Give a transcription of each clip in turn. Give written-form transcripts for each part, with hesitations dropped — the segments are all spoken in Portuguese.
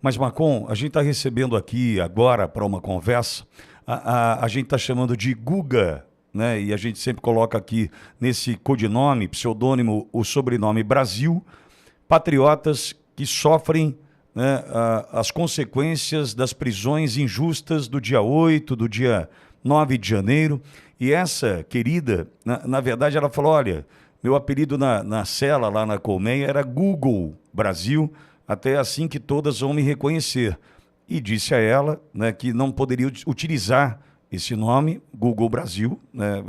Mas, Marcon, a gente está recebendo aqui agora para uma conversa, a gente está chamando de Guga, né? E a gente sempre coloca aqui nesse codinome, pseudônimo, o sobrenome Brasil, patriotas que sofrem, né, as consequências das prisões injustas do dia 8, do dia 9 de janeiro. E essa querida, na verdade, ela falou: olha, meu apelido na cela, lá na colmeia, era Google Brasil, até assim que todas vão me reconhecer. E disse a ela, né, que não poderia utilizar esse nome, Google Brasil, né,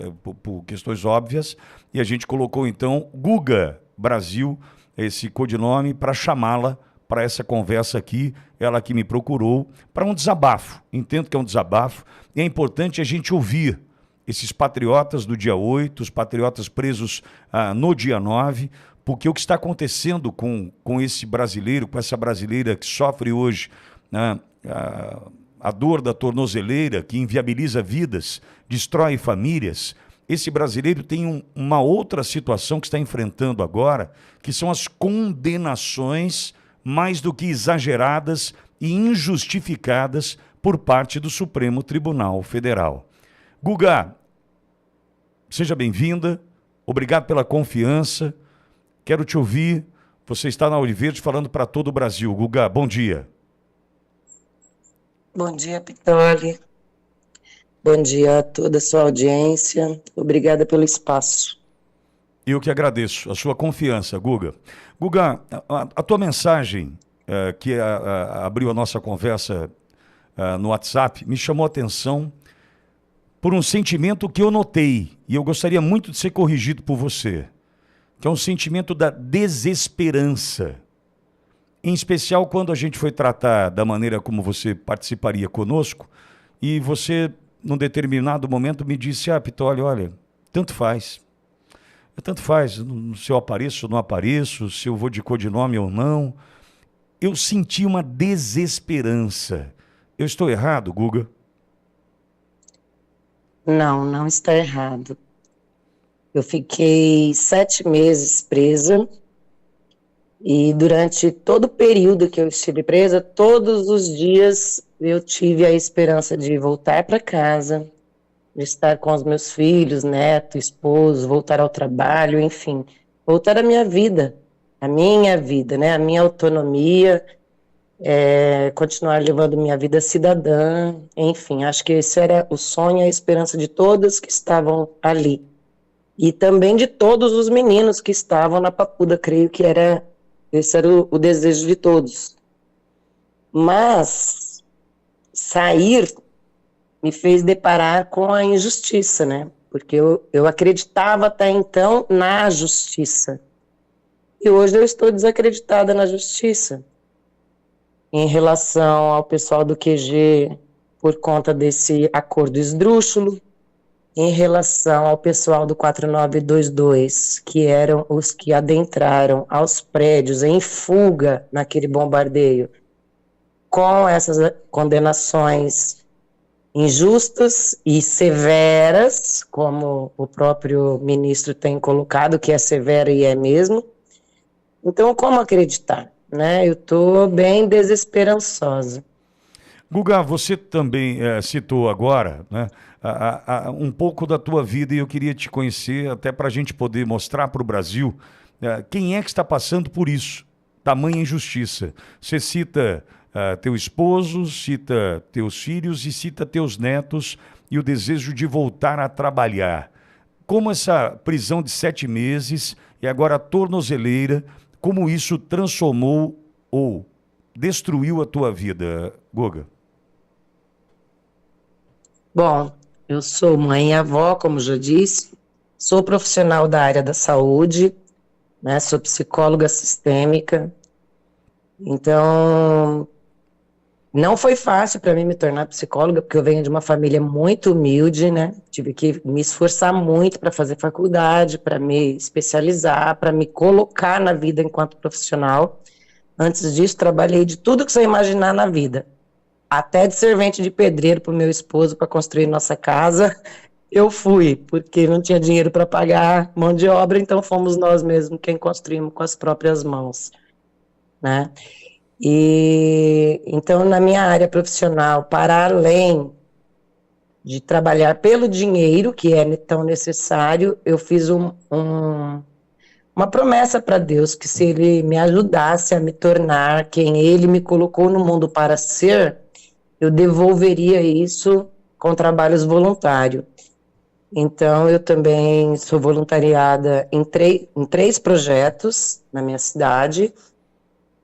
por questões óbvias, e a gente colocou então Guga Brasil, esse codinome, para chamá-la para essa conversa aqui, ela que me procurou, para um desabafo. Entendo que é um desabafo, e é importante a gente ouvir esses patriotas do dia 8, os patriotas presos no dia 9, porque o que está acontecendo com esse brasileiro, com essa brasileira que sofre hoje, né, a dor da tornozeleira, que inviabiliza vidas, destrói famílias. Esse brasileiro tem uma outra situação que está enfrentando agora, que são as condenações mais do que exageradas e injustificadas por parte do Supremo Tribunal Federal. Guga, seja bem-vinda, obrigado pela confiança, quero te ouvir. Você está na Ouro Verde falando para todo o Brasil. Guga, bom dia. Bom dia, Pitoli. Bom dia a toda a sua audiência. Obrigada pelo espaço. Eu que agradeço a sua confiança, Guga. Guga, a tua mensagem, que abriu a nossa conversa no WhatsApp, me chamou a atenção por um sentimento que eu notei, e eu gostaria muito de ser corrigido por você, que é um sentimento da desesperança. Em especial quando a gente foi tratar da maneira como você participaria conosco, e você, num determinado momento, me disse: Pitoli, olha, tanto faz, se eu apareço ou não apareço, se eu vou de codinome ou não. Eu senti uma desesperança. Eu estou errado, Guga? Não, não está errado. Eu fiquei 7 meses presa e durante todo o período que eu estive presa, todos os dias eu tive a esperança de voltar para casa, de estar com os meus filhos, neto, esposo, voltar ao trabalho, enfim, voltar à minha vida, né, a minha autonomia, continuar levando minha vida cidadã, enfim, acho que esse era o sonho e a esperança de todos que estavam ali. E também de todos os meninos que estavam na Papuda, creio que esse era o desejo de todos. Mas sair me fez deparar com a injustiça, né? Porque eu acreditava até então na justiça. E hoje eu estou desacreditada na justiça. Em relação ao pessoal do QG, por conta desse acordo esdrúxulo, em relação ao pessoal do 4922, que eram os que adentraram aos prédios em fuga naquele bombardeio, com essas condenações injustas e severas, como o próprio ministro tem colocado, que é severa e é mesmo. Então, como acreditar? Né? Eu estou bem desesperançosa. Guga, você também citou agora, né, um pouco da tua vida, e eu queria te conhecer até para a gente poder mostrar para o Brasil quem é que está passando por isso, tamanha injustiça. Você cita teu esposo, cita teus filhos e cita teus netos e o desejo de voltar a trabalhar. Como essa prisão de 7 meses e agora a tornozeleira, como isso transformou ou destruiu a tua vida, Guga? Bom, eu sou mãe e avó, como já disse, sou profissional da área da saúde, né, sou psicóloga sistêmica, então não foi fácil para mim me tornar psicóloga, porque eu venho de uma família muito humilde, né, tive que me esforçar muito para fazer faculdade, para me especializar, para me colocar na vida enquanto profissional. Antes disso, trabalhei de tudo que você imaginar na vida. Até de servente de pedreiro para o meu esposo para construir nossa casa, eu fui, porque não tinha dinheiro para pagar mão de obra, então fomos nós mesmos quem construímos com as próprias mãos, né? E então, na minha área profissional, para além de trabalhar pelo dinheiro, que é tão necessário, eu fiz uma promessa para Deus, que se Ele me ajudasse a me tornar quem Ele me colocou no mundo para ser, eu devolveria isso com trabalhos voluntários. Então, eu também sou voluntariada em três projetos na minha cidade,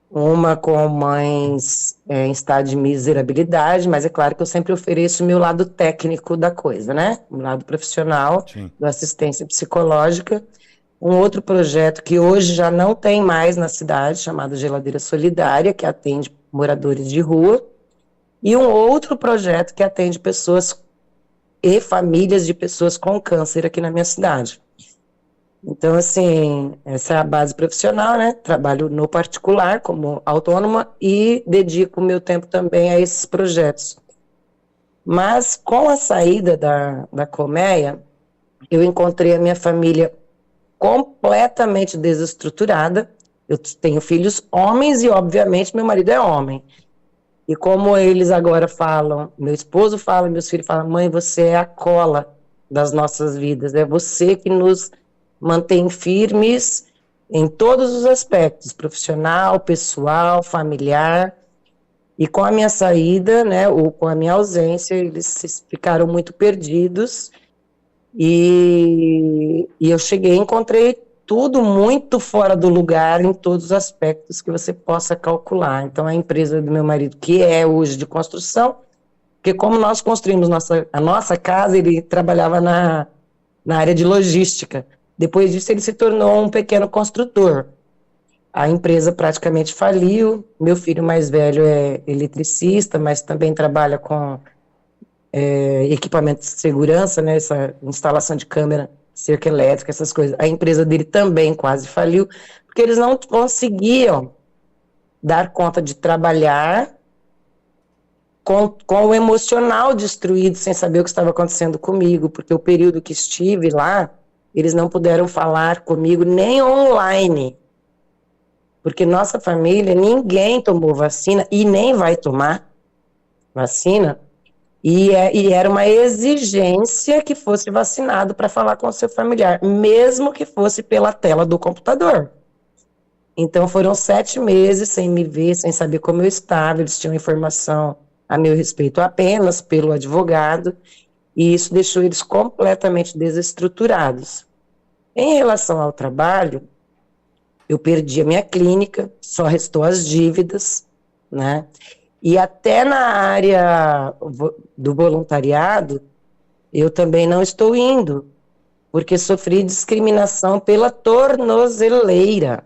uma com mães em estado de miserabilidade, mas é claro que eu sempre ofereço o meu lado técnico da coisa, né? O lado profissional, Sim. da assistência psicológica. Um outro projeto que hoje já não tem mais na cidade, chamado Geladeira Solidária, que atende moradores de rua. E um outro projeto que atende pessoas e famílias de pessoas com câncer aqui na minha cidade. Então, assim, essa é a base profissional, né? Trabalho no particular como autônoma e dedico meu tempo também a esses projetos. Mas com a saída da colmeia, eu encontrei a minha família completamente desestruturada. Eu tenho filhos homens e, obviamente, meu marido é homem. E como eles agora falam, meu esposo fala, meus filhos falam, mãe, você é a cola das nossas vidas, é você que nos mantém firmes em todos os aspectos, profissional, pessoal, familiar. E com a minha saída, né, ou com a minha ausência, eles ficaram muito perdidos. E eu cheguei e encontrei tudo muito fora do lugar em todos os aspectos que você possa calcular. Então, a empresa do meu marido, que é hoje de construção, porque como nós construímos a nossa casa, ele trabalhava na área de logística. Depois disso, ele se tornou um pequeno construtor. A empresa praticamente faliu. Meu filho mais velho é eletricista, mas também trabalha com equipamentos de segurança, né, essa instalação de câmera, cerca elétrica, essas coisas. A empresa dele também quase faliu, porque eles não conseguiam dar conta de trabalhar com o emocional destruído, sem saber o que estava acontecendo comigo, porque o período que estive lá, eles não puderam falar comigo nem online, porque nossa família, ninguém tomou vacina e nem vai tomar vacina, e era uma exigência que fosse vacinado para falar com o seu familiar, mesmo que fosse pela tela do computador. Então foram 7 meses sem me ver, sem saber como eu estava, eles tinham informação a meu respeito apenas pelo advogado, e isso deixou eles completamente desestruturados. Em relação ao trabalho, eu perdi a minha clínica, só restou as dívidas, né? E até na área do voluntariado, eu também não estou indo, porque sofri discriminação pela tornozeleira.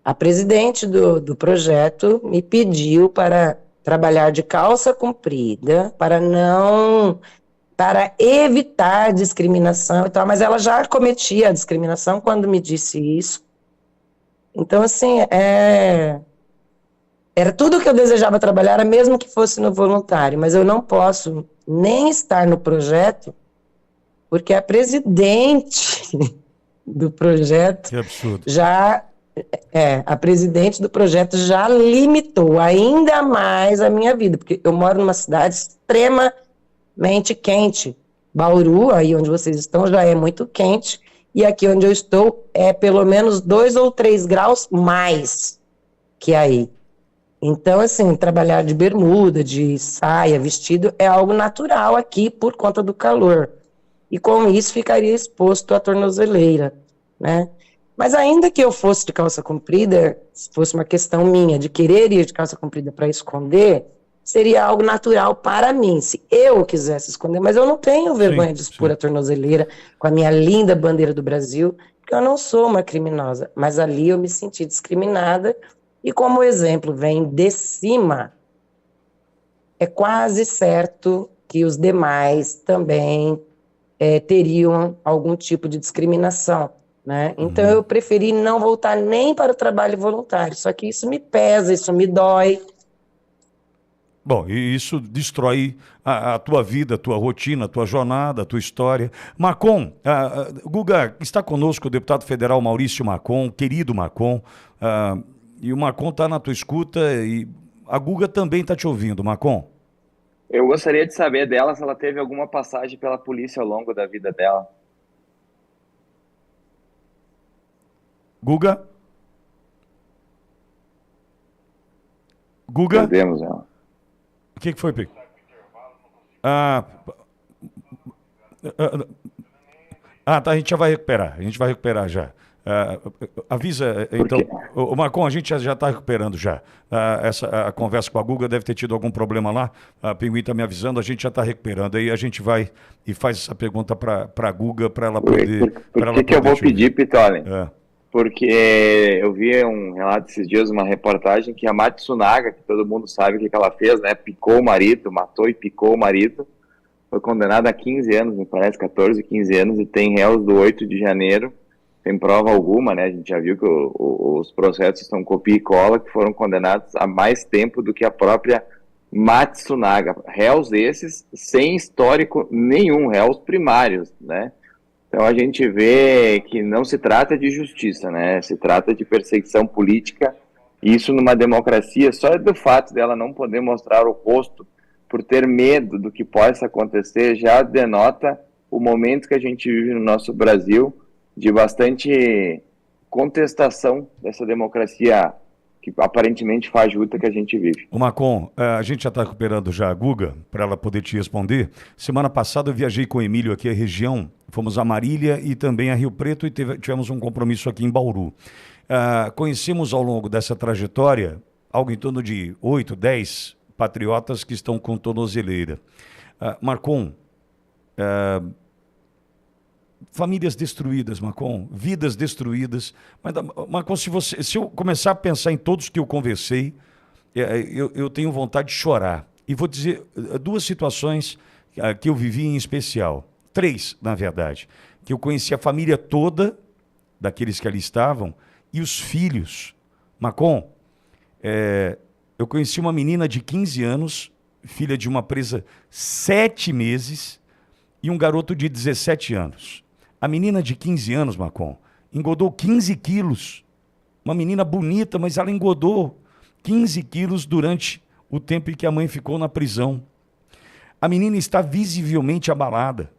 A presidente do projeto me pediu para trabalhar de calça comprida, para evitar discriminação e tal, mas ela já cometia a discriminação quando me disse isso. Então, assim, era tudo o que eu desejava trabalhar, mesmo que fosse no voluntário, mas eu não posso nem estar no projeto, porque a presidente do projeto Que absurdo. a presidente do projeto já limitou ainda mais a minha vida, porque eu moro numa cidade extremamente quente. Bauru, aí onde vocês estão, já é muito quente, e aqui onde eu estou é pelo menos 2 ou 3 graus mais que aí. Então, assim, trabalhar de bermuda, de saia, vestido, é algo natural aqui por conta do calor. E com isso ficaria exposto à tornozeleira, né? Mas ainda que eu fosse de calça comprida, se fosse uma questão minha de querer ir de calça comprida para esconder, seria algo natural para mim, se eu quisesse esconder. Mas eu não tenho vergonha de expor a tornozeleira com a minha linda bandeira do Brasil, porque eu não sou uma criminosa. Mas ali eu me senti discriminada. E como o exemplo vem de cima, é quase certo que os demais também teriam algum tipo de discriminação, né? Então eu preferi não voltar nem para o trabalho voluntário, só que isso me pesa, isso me dói. Bom, e isso destrói a tua vida, a tua rotina, a tua jornada, a tua história. Marcon, Guga, está conosco o deputado federal Maurício Marcon, querido Marcon. E o Marcon está na tua escuta e a Guga também está te ouvindo, Marcon. Eu gostaria de saber dela se ela teve alguma passagem pela polícia ao longo da vida dela. Guga? Guga? Perdemos ela. O que foi, Pico? Ah, tá, a gente já vai recuperar já. Avisa, então, o Marcon, a gente já está recuperando já. A conversa com a Guga deve ter tido algum problema lá. A Pinguim está me avisando, a gente já está recuperando. Aí a gente vai e faz essa pergunta para a Guga, para ela poder... Por que eu vou pedir, Pitoli? Porque eu vi um relato esses dias, uma reportagem que a Matsunaga, que todo mundo sabe o que ela fez, né? Picou o marido, matou e picou o marido. Foi condenada a 15 anos, me parece, 14, 15 anos, e tem réus do 8 de janeiro, sem prova alguma, né? A gente já viu que os processos estão copia e cola, que foram condenados a mais tempo do que a própria Matsunaga. Réus esses sem histórico nenhum, réus primários, né? Então a gente vê que não se trata de justiça, né? Se trata de perseguição política, e isso numa democracia, só do fato dela não poder mostrar o rosto por ter medo do que possa acontecer, já denota o momento que a gente vive no nosso Brasil, de bastante contestação dessa democracia que aparentemente fajuta que a gente vive. O Marcon, a gente já está recuperando já a Guga, para ela poder te responder. Semana passada eu viajei com o Emílio aqui à região, fomos a Marília e também a Rio Preto e tivemos um compromisso aqui em Bauru. Conhecemos ao longo dessa trajetória algo em torno de 8, 10 patriotas que estão com tornozeleira. Marcon, famílias destruídas, Marcon, vidas destruídas. Mas, Marcon, se eu começar a pensar em todos que eu conversei, eu tenho vontade de chorar. E vou dizer duas situações que eu vivi em especial. 3, na verdade. Que eu conheci a família toda daqueles que ali estavam e os filhos. Marcon, eu conheci uma menina de 15 anos, filha de uma presa 7 meses, e um garoto de 17 anos. A menina de 15 anos, Marcon, engordou 15 quilos. Uma menina bonita, mas ela engordou 15 quilos durante o tempo em que a mãe ficou na prisão. A menina está visivelmente abalada.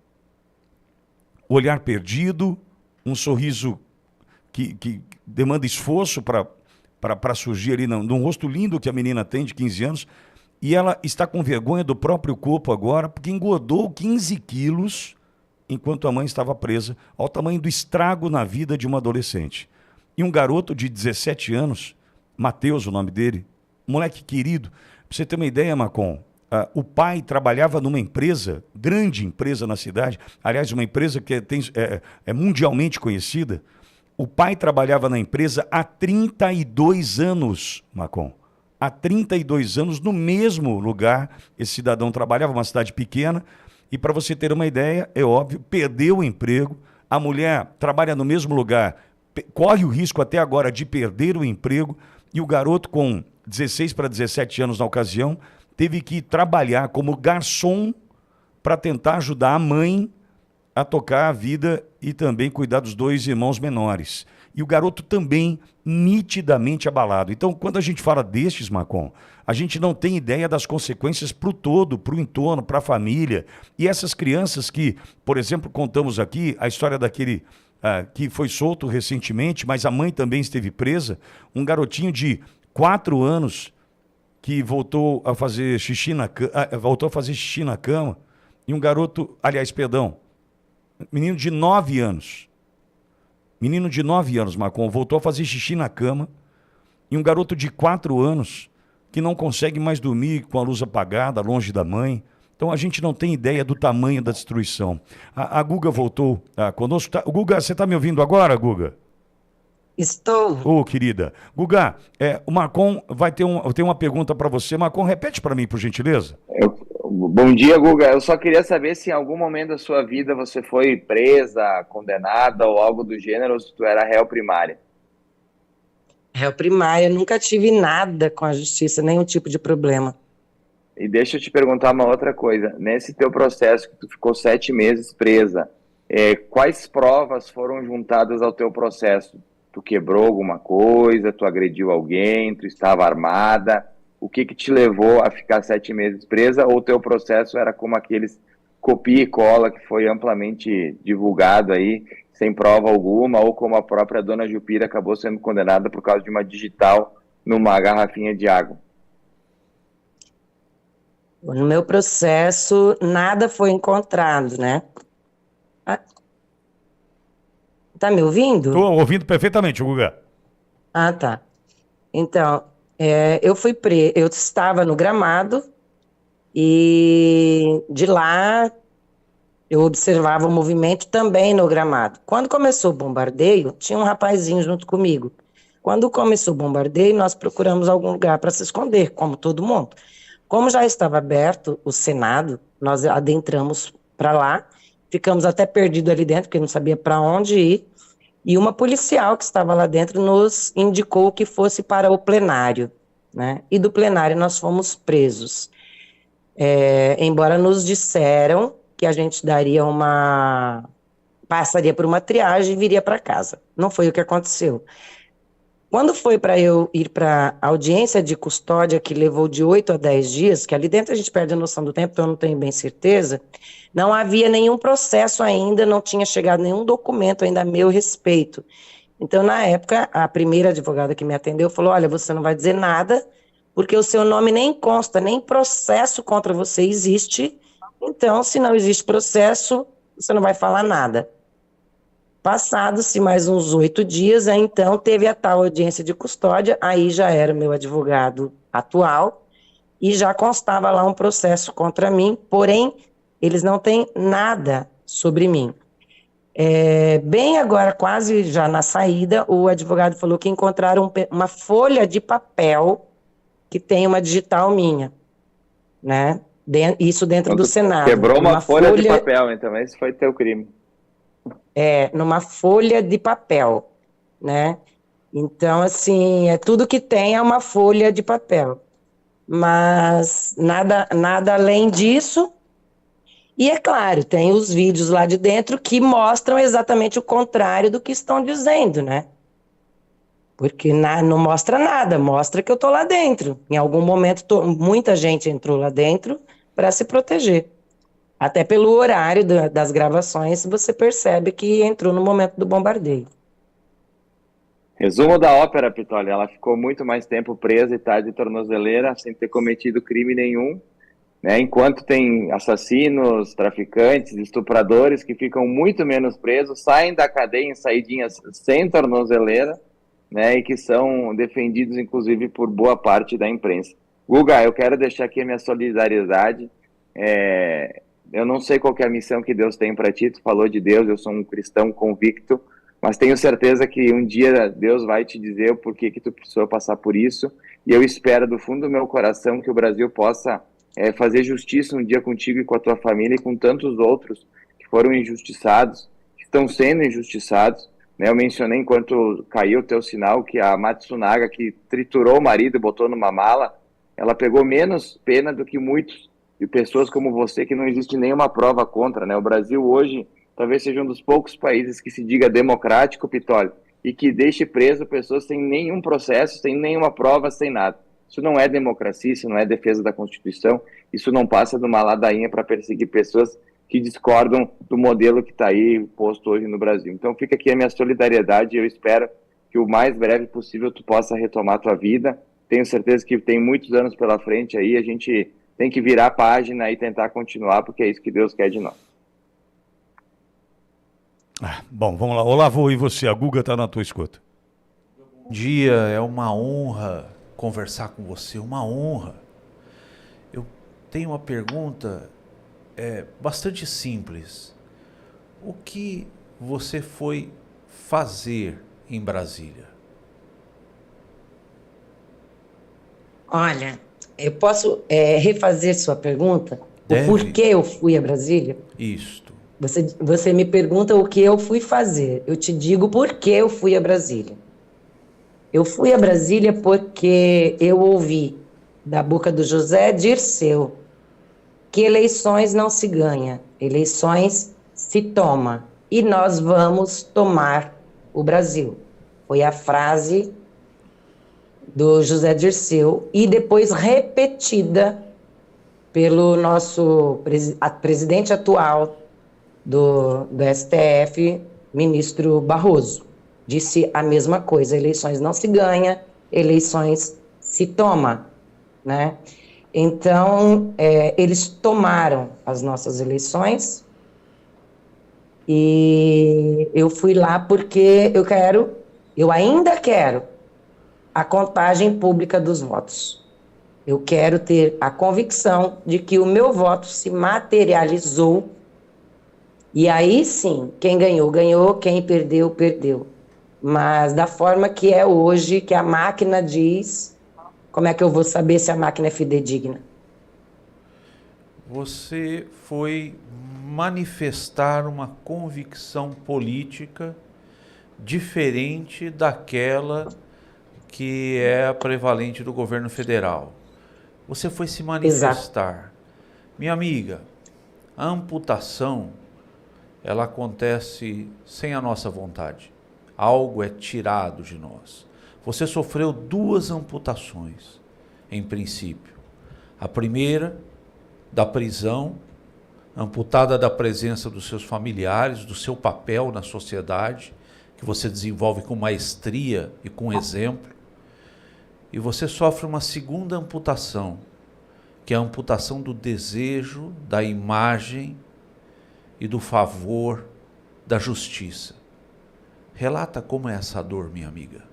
Olhar perdido, um sorriso que demanda esforço para surgir ali num rosto lindo que a menina tem de 15 anos. E ela está com vergonha do próprio corpo agora, porque engordou 15 quilos enquanto a mãe estava presa, ao tamanho do estrago na vida de uma adolescente. E um garoto de 17 anos, Mateus, o nome dele, moleque querido, pra você ter uma ideia, Marcon, o pai trabalhava numa empresa, grande empresa na cidade, aliás, uma empresa que é mundialmente conhecida. O pai trabalhava na empresa há 32 anos, Marcon. Há 32 anos, no mesmo lugar, esse cidadão trabalhava, uma cidade pequena, e para você ter uma ideia, é óbvio, perdeu o emprego, a mulher trabalha no mesmo lugar, corre o risco até agora de perder o emprego, e o garoto com 16 para 17 anos na ocasião, teve que trabalhar como garçom para tentar ajudar a mãe a tocar a vida e também cuidar dos 2 irmãos menores. E o garoto também nitidamente abalado. Então, quando a gente fala destes, Marcon, a gente não tem ideia das consequências para o todo, para o entorno, para a família. E essas crianças que, por exemplo, contamos aqui a história daquele que foi solto recentemente, mas a mãe também esteve presa, um garotinho de 4 anos que voltou a fazer xixi na cama, e um garoto, menino de 9 anos. Menino de 9 anos, Marcon, voltou a fazer xixi na cama, e um garoto de 4 anos que não consegue mais dormir com a luz apagada, longe da mãe. Então a gente não tem ideia do tamanho da destruição. A Guga voltou conosco. Guga, você está me ouvindo agora, Guga? Estou. Querida. Guga, o Marcon tem uma pergunta para você. Marcon, repete para mim, por gentileza. Bom dia, Guga. Eu só queria saber se em algum momento da sua vida você foi presa, condenada ou algo do gênero, ou se tu era réu primária. Réu primária, nunca tive nada com a justiça, nenhum tipo de problema. E deixa eu te perguntar uma outra coisa. Nesse teu processo que tu ficou 7 meses presa, quais provas foram juntadas ao teu processo? Tu quebrou alguma coisa, tu agrediu alguém, tu estava armada? O que te levou a ficar 7 meses presa? Ou o teu processo era como aqueles copia e cola que foi amplamente divulgado aí, sem prova alguma, ou como a própria dona Jupira acabou sendo condenada por causa de uma digital numa garrafinha de água? No meu processo, nada foi encontrado, né? Tá me ouvindo? Estou ouvindo perfeitamente, Guga. Ah, tá. Então, eu estava no gramado e de lá eu observava o movimento também no gramado. Quando começou o bombardeio, tinha um rapazinho junto comigo. Quando começou o bombardeio, nós procuramos algum lugar para se esconder, como todo mundo. Como já estava aberto o Senado, nós adentramos para lá, ficamos até perdidos ali dentro, porque não sabia para onde ir, e uma policial que estava lá dentro nos indicou que fosse para o plenário, né? E do plenário nós fomos presos. Embora nos disseram que a gente passaria por uma triagem e viria para casa. Não foi o que aconteceu. Quando foi para eu ir para a audiência de custódia, que levou de 8 a 10 dias, que ali dentro a gente perde a noção do tempo, então eu não tenho bem certeza, não havia nenhum processo ainda, não tinha chegado nenhum documento ainda a meu respeito. Então, na época, a primeira advogada que me atendeu falou, olha, você não vai dizer nada, porque o seu nome nem consta, nem processo contra você existe, então, se não existe processo, você não vai falar nada. Passados-se mais uns 8 dias, então teve a tal audiência de custódia, aí já era o meu advogado atual, e já constava lá um processo contra mim, porém, eles não têm nada sobre mim. Bem agora, quase já na saída, o advogado falou que encontraram uma folha de papel que tem uma digital minha, né? Isso dentro do Senado. Quebrou uma folha de papel, então esse foi teu crime. Numa folha de papel, né? Então, assim, tudo que tem é uma folha de papel. Mas nada além disso. E é claro, tem os vídeos lá de dentro que mostram exatamente o contrário do que estão dizendo, né? Porque não mostra nada, mostra que eu tô lá dentro. Em algum momento, muita gente entrou lá dentro para se proteger. Até pelo horário das gravações, você percebe que entrou no momento do bombardeio. Resumo da ópera, Pitoli. Ela ficou muito mais tempo presa e tá de tornozeleira, sem ter cometido crime nenhum, né? Enquanto tem assassinos, traficantes, estupradores que ficam muito menos presos, saem da cadeia em saidinhas sem tornozeleira, né? E que são defendidos, inclusive, por boa parte da imprensa. Guga, eu quero deixar aqui a minha solidariedade. Eu não sei qual que é a missão que Deus tem para ti, tu falou de Deus, eu sou um cristão convicto, mas tenho certeza que um dia Deus vai te dizer o porquê que tu precisou passar por isso, e eu espero do fundo do meu coração que o Brasil possa fazer justiça um dia contigo e com a tua família e com tantos outros que foram injustiçados, que estão sendo injustiçados, né? Eu mencionei enquanto caiu o teu sinal que a Matsunaga, que triturou o marido e botou numa mala, ela pegou menos pena do que muitos de pessoas como você, que não existe nenhuma prova contra, né? O Brasil hoje talvez seja um dos poucos países que se diga democrático, Pitoli, e que deixe preso pessoas sem nenhum processo, sem nenhuma prova, sem nada. Isso não é democracia, isso não é defesa da Constituição, isso não passa de uma ladainha para perseguir pessoas que discordam do modelo que está aí posto hoje no Brasil. Então fica aqui a minha solidariedade e eu espero que o mais breve possível tu possa retomar a tua vida. Tenho certeza que tem muitos anos pela frente aí, a gente tem que virar a página e tentar continuar, porque é isso que Deus quer de nós. Bom, vamos lá. Olavo, e você? A Guga está na tua escuta. Bom dia, é uma honra conversar com você, uma honra. Eu tenho uma pergunta bastante simples. O que você foi fazer em Brasília? Olha, eu posso refazer sua pergunta? Deve. O porquê eu fui a Brasília? Isto. Você me pergunta o que eu fui fazer. Eu te digo por que eu fui a Brasília. Eu fui a Brasília porque eu ouvi da boca do José Dirceu que eleições não se ganha, eleições se toma. E nós vamos tomar o Brasil. Foi a frase do José Dirceu e depois repetida pelo nosso presidente atual do STF, ministro Barroso. Disse a mesma coisa: eleições não se ganha, eleições se toma, né? Então, eles tomaram as nossas eleições e eu fui lá porque eu ainda quero a contagem pública dos votos. Eu quero ter a convicção de que o meu voto se materializou e aí sim, quem ganhou, ganhou, quem perdeu, perdeu. Mas da forma que é hoje, que a máquina diz, como é que eu vou saber se a máquina é fidedigna? Você foi manifestar uma convicção política diferente daquela que é a prevalente do governo federal. Você foi se manifestar. Exato. Minha amiga, a amputação, ela acontece sem a nossa vontade. Algo é tirado de nós. Você sofreu 2 amputações, em princípio. A primeira, da prisão, amputada da presença dos seus familiares, do seu papel na sociedade, que você desenvolve com maestria e com exemplo. E você sofre uma segunda amputação, que é a amputação do desejo, da imagem e do favor da justiça. Relata como é essa dor, minha amiga.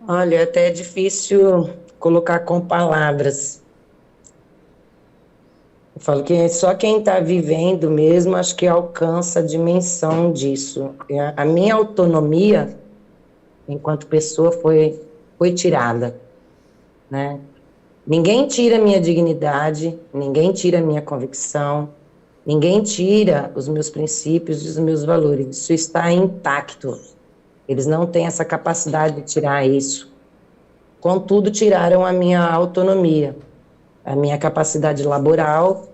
Olha, até é difícil colocar com palavras. Eu falo que só quem está vivendo mesmo, acho que alcança a dimensão disso. A minha autonomia, enquanto pessoa, foi tirada, né? Ninguém tira a minha dignidade, ninguém tira a minha convicção, ninguém tira os meus princípios e os meus valores. Isso está intacto. Eles não têm essa capacidade de tirar isso. Contudo, tiraram a minha autonomia, a minha capacidade laboral.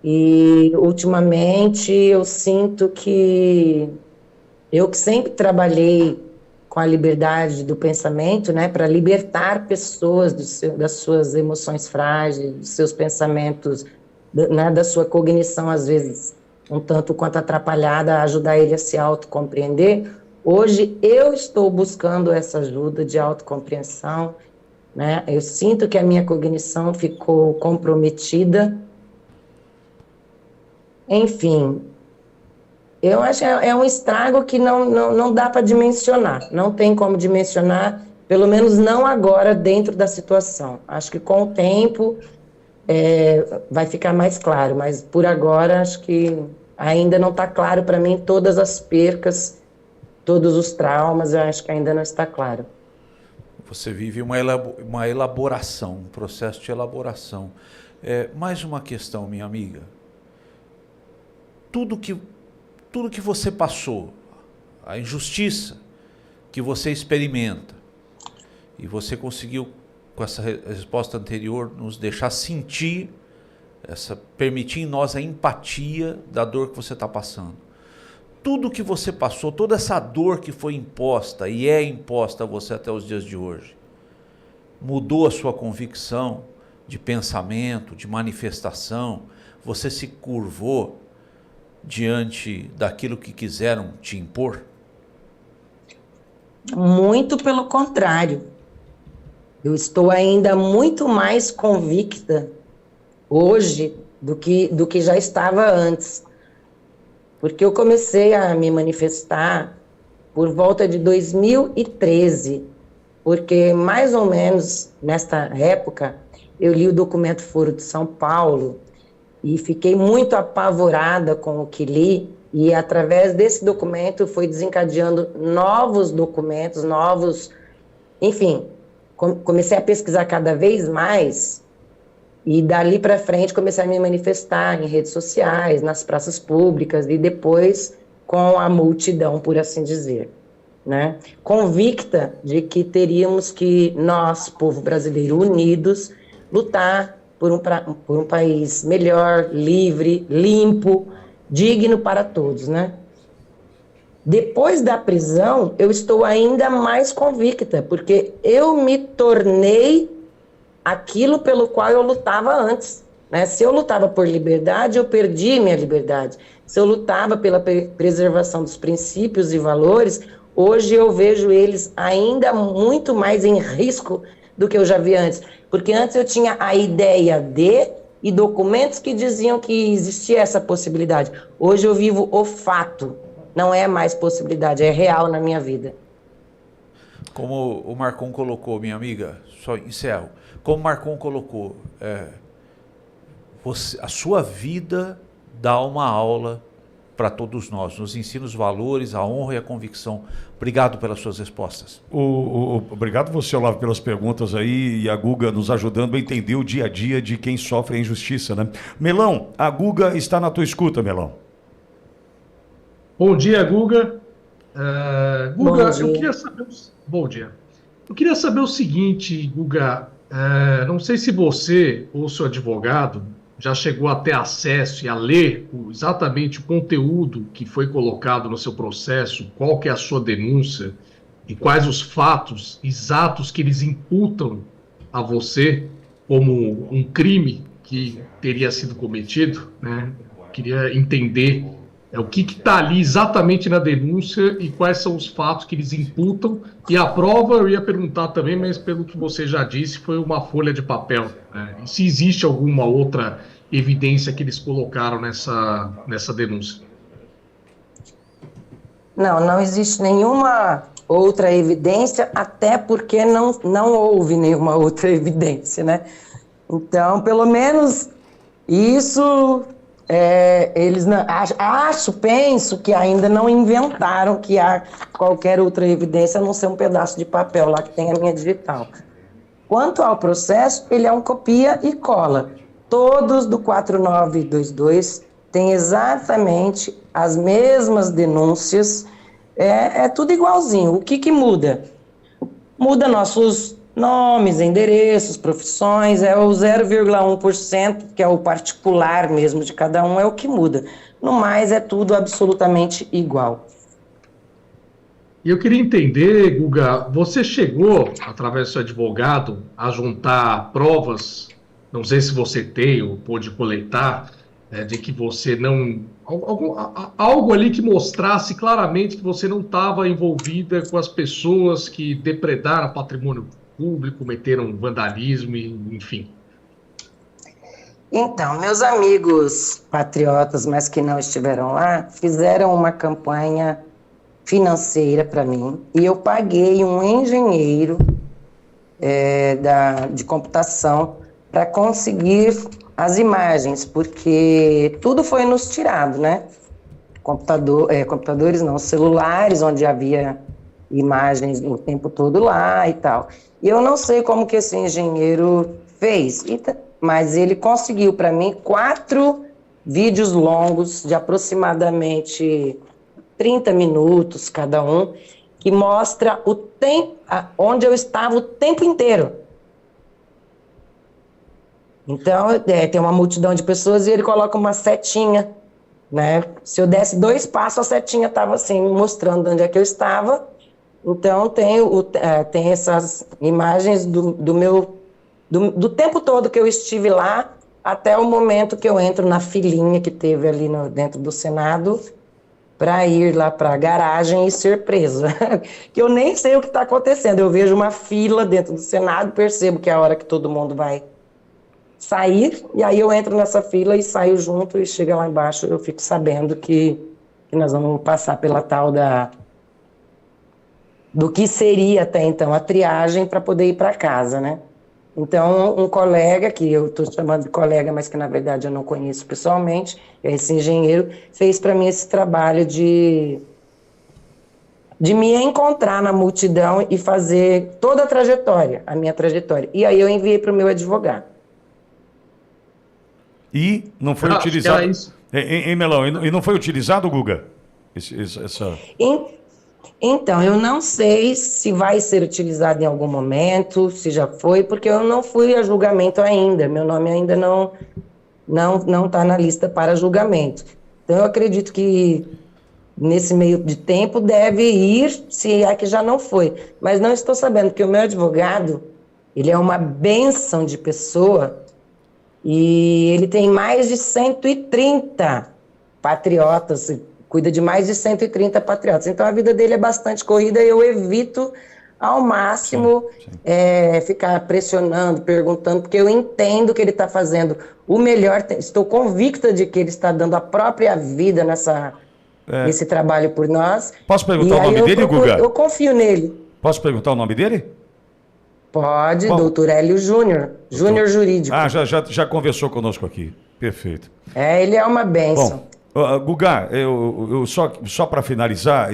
E, ultimamente, eu sinto que eu que sempre trabalhei com a liberdade do pensamento, né, para libertar pessoas das suas emoções frágeis, dos seus pensamentos, né, da sua cognição, às vezes, um tanto quanto atrapalhada, a ajudar ele a se autocompreender. Hoje, eu estou buscando essa ajuda de autocompreensão, né? Eu sinto que a minha cognição ficou comprometida. Enfim, eu acho que é um estrago que não dá para dimensionar, não tem como dimensionar, pelo menos não agora dentro da situação. Acho que com o tempo vai ficar mais claro, mas por agora acho que ainda não está claro para mim todas as percas, todos os traumas, eu acho que ainda não está claro. Você vive uma elaboração, um processo de elaboração. Mais uma questão, minha amiga. Tudo que você passou, a injustiça que você experimenta, e você conseguiu, com essa resposta anterior, nos deixar sentir, permitir em nós a empatia da dor que você está passando. Tudo que você passou, toda essa dor que foi imposta e é imposta a você até os dias de hoje, mudou a sua convicção de pensamento, de manifestação, você se curvou diante daquilo que quiseram te impor? Muito pelo contrário. Eu estou ainda muito mais convicta hoje do que já estava antes. Porque eu comecei a me manifestar por volta de 2013, porque mais ou menos nesta época eu li o documento Foro de São Paulo e fiquei muito apavorada com o que li, e através desse documento foi desencadeando novos documentos, enfim, comecei a pesquisar cada vez mais, e dali para frente comecei a me manifestar em redes sociais, nas praças públicas, e depois com a multidão, por assim dizer, né? Convicta de que teríamos que, nós, povo brasileiro, unidos, lutar por um país melhor, livre, limpo, digno para todos, né? Depois da prisão, eu estou ainda mais convicta, porque eu me tornei aquilo pelo qual eu lutava antes, né? Se eu lutava por liberdade, eu perdi minha liberdade. Se eu lutava pela preservação dos princípios e valores, hoje eu vejo eles ainda muito mais em risco do que eu já vi antes. Porque antes eu tinha a ideia de e documentos que diziam que existia essa possibilidade. Hoje eu vivo o fato. Não é mais possibilidade, é real na minha vida. Como o Marcon colocou, minha amiga, só encerro. Como o Marcon colocou, a sua vida dá uma aula para todos nós, nos ensina os valores, a honra e a convicção. Obrigado pelas suas respostas. Obrigado você, Olavo, pelas perguntas aí, e a Guga nos ajudando a entender o dia a dia de quem sofre a injustiça, né? Melão, a Guga está na tua escuta, Melão. Bom dia, Guga. Guga, Bom dia. eu queria saber... Bom dia. Eu queria saber o seguinte, Guga. Não sei se você ou seu advogado já chegou a ter acesso e a ler exatamente o conteúdo que foi colocado no seu processo, qual que é a sua denúncia e quais os fatos exatos que eles imputam a você como um crime que teria sido cometido, né? Queria entender o que está ali exatamente na denúncia e quais são os fatos que eles imputam. E a prova, eu ia perguntar também, mas pelo que você já disse, foi uma folha de papel, né? E se existe alguma outra evidência que eles colocaram nessa denúncia? Não existe nenhuma outra evidência, até porque não houve nenhuma outra evidência, né? Então, pelo menos isso... eles não, penso que ainda não inventaram que há qualquer outra evidência a não ser um pedaço de papel lá que tem a minha digital. Quanto ao processo, ele é um copia e cola. Todos do 4922 têm exatamente as mesmas denúncias, é tudo igualzinho. O que muda? Muda nossos nomes, endereços, profissões, é o 0,1%, que é o particular mesmo de cada um, é o que muda. No mais, é tudo absolutamente igual. E eu queria entender, Guga, você chegou, através do seu advogado, a juntar provas, não sei se você tem ou pôde coletar, de que você não... algo ali que mostrasse claramente que você não estava envolvida com as pessoas que depredaram patrimônio público, cometeram vandalismo, enfim. Então, meus amigos patriotas, mas que não estiveram lá, fizeram uma campanha financeira para mim e eu paguei um engenheiro de computação para conseguir as imagens, porque tudo foi nos tirado, né? Computadores não, celulares, onde havia imagens o tempo todo lá e tal. E eu não sei como que esse engenheiro fez, mas ele conseguiu para mim 4 vídeos longos de aproximadamente 30 minutos cada um, que mostra o tempo, onde eu estava o tempo inteiro. Então, tem uma multidão de pessoas e ele coloca uma setinha, né? Se eu desse 2 passos, a setinha estava assim, me mostrando onde é que eu estava. Então, tem essas imagens do tempo todo que eu estive lá, até o momento que eu entro na filinha que teve ali dentro do Senado, para ir lá para a garagem e ser presa. Que eu nem sei o que está acontecendo. Eu vejo uma fila dentro do Senado, percebo que é a hora que todo mundo vai sair, e aí eu entro nessa fila e saio junto, e chega lá embaixo, eu fico sabendo que nós vamos passar pela tal do que seria até então a triagem para poder ir para casa, né? Então, um colega, que eu estou chamando de colega, mas que na verdade eu não conheço pessoalmente, esse engenheiro, fez para mim esse trabalho de me encontrar na multidão e fazer toda a minha trajetória. E aí eu enviei para o meu advogado. E não foi utilizado... Melão, e não foi utilizado, Guga? Então, eu não sei se vai ser utilizado em algum momento, se já foi, porque eu não fui a julgamento ainda. Meu nome ainda não está na lista para julgamento. Então eu acredito que nesse meio de tempo deve ir, se é que já não foi. Mas não estou sabendo, porque o meu advogado, ele é uma bênção de pessoa e ele tem mais de 130 patriotas, cuida de mais de 130 patriotas. Então a vida dele é bastante corrida e eu evito ao máximo ficar pressionando, perguntando, porque eu entendo que ele está fazendo o melhor, estou convicta de que ele está dando a própria vida nesse trabalho por nós. Posso perguntar o nome dele, Guga? Eu confio nele. Posso perguntar o nome dele? Pode, doutor Hélio Júnior, Júnior Jurídico. Já conversou conosco aqui, perfeito. Ele é uma bênção. Guga, eu só para finalizar,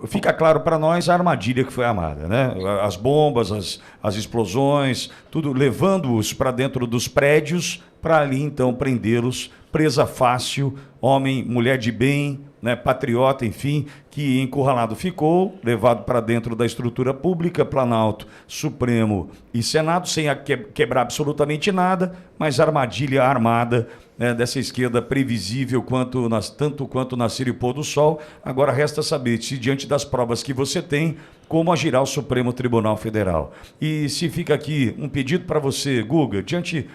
fica claro para nós a armadilha que foi armada, né? As bombas, as explosões, tudo levando-os para dentro dos prédios, para ali então prendê-los, presa fácil, homem, mulher de bem, né, patriota, enfim, que encurralado ficou, levado para dentro da estrutura pública, Planalto, Supremo e Senado, sem quebrar absolutamente nada, mas armadilha armada, né, dessa esquerda previsível tanto quanto nascer e pôr do sol. Agora resta saber se, diante das provas que você tem, como agirá o Supremo Tribunal Federal. E se fica aqui um pedido para você, Guga, diante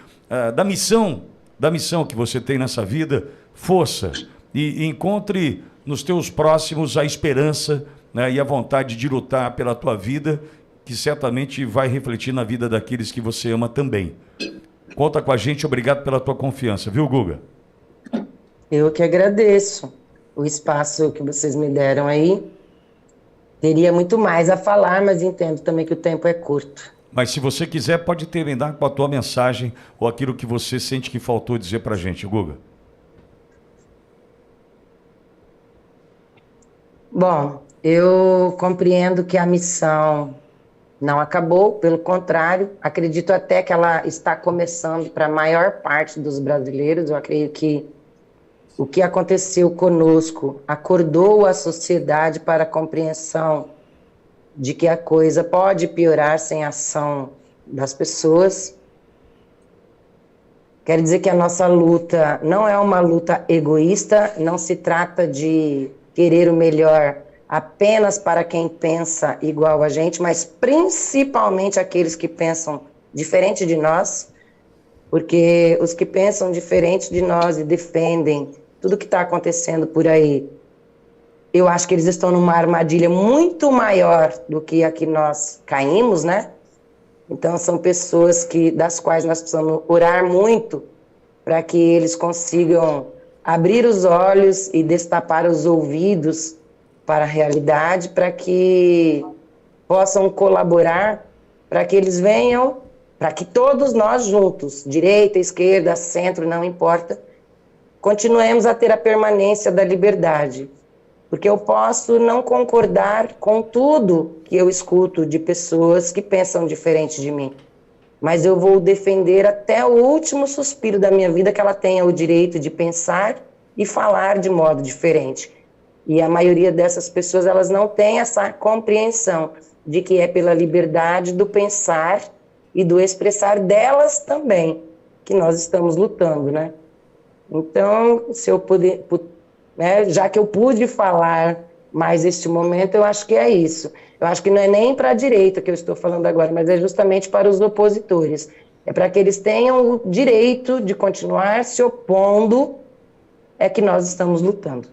da missão que você tem nessa vida, força, e encontre nos teus próximos a esperança, né, e a vontade de lutar pela tua vida, que certamente vai refletir na vida daqueles que você ama também. Conta com a gente, obrigado pela tua confiança, viu, Guga? Eu que agradeço o espaço que vocês me deram aí. Teria muito mais a falar, mas entendo também que o tempo é curto. Mas se você quiser, pode terminar com a tua mensagem ou aquilo que você sente que faltou dizer pra gente, Guga. Bom, eu compreendo que a missão não acabou, pelo contrário, acredito até que ela está começando para a maior parte dos brasileiros. Eu acredito que o que aconteceu conosco acordou a sociedade para a compreensão de que a coisa pode piorar sem a ação das pessoas. Quero dizer que a nossa luta não é uma luta egoísta, não se trata de querer o melhor apenas para quem pensa igual a gente, mas principalmente aqueles que pensam diferente de nós, porque os que pensam diferente de nós e defendem tudo que está acontecendo por aí, eu acho que eles estão numa armadilha muito maior do que a que nós caímos, né? Então são pessoas das quais nós precisamos orar muito para que eles consigam abrir os olhos e destapar os ouvidos para a realidade, para que possam colaborar, para que eles venham, para que todos nós juntos, direita, esquerda, centro, não importa, continuemos a ter a permanência da liberdade. Porque eu posso não concordar com tudo que eu escuto de pessoas que pensam diferente de mim, mas eu vou defender até o último suspiro da minha vida que ela tenha o direito de pensar e falar de modo diferente. E a maioria dessas pessoas, elas não têm essa compreensão de que é pela liberdade do pensar e do expressar delas também que nós estamos lutando, né? Então, se eu puder, né, já que eu pude falar mais este momento, eu acho que é isso. Eu acho que não é nem para a direita que eu estou falando agora, mas é justamente para os opositores. É para que eles tenham o direito de continuar se opondo, é que nós estamos lutando.